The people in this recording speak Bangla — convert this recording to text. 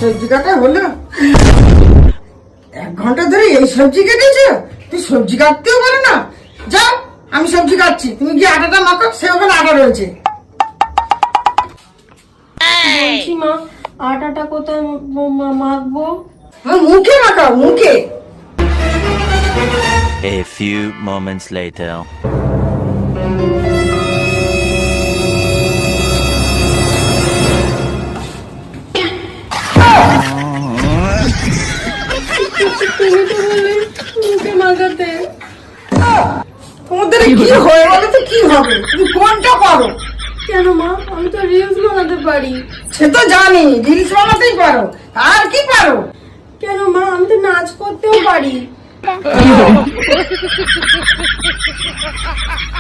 সবজি কাটা হলো? 1 ঘন্টা ধরে এই সবজি কেটেছো? তুই সবজি কাটতেও পারো না? যাও, আমি সবজি কাটছি, তুমি গিয়ে আটাটা মাখো, সে ওখানে আটা রয়েছে। বলছি মা, আটাটা কোথায় মাখবো? মুখে মাখাও, মুখে। A few moments later. তুমি তো বললে মুখে মাখাতে। তোমাদের কি হয় বলো তো, কি হবে? তুমি কোনটা পারো? কেন মা, আমি তো রিলস বানাতে পারি। সে তো জানি, রিলস বানাতেই পারো, আর কি পারো? কেন মা, আমি তো নাচ করতেও পারি।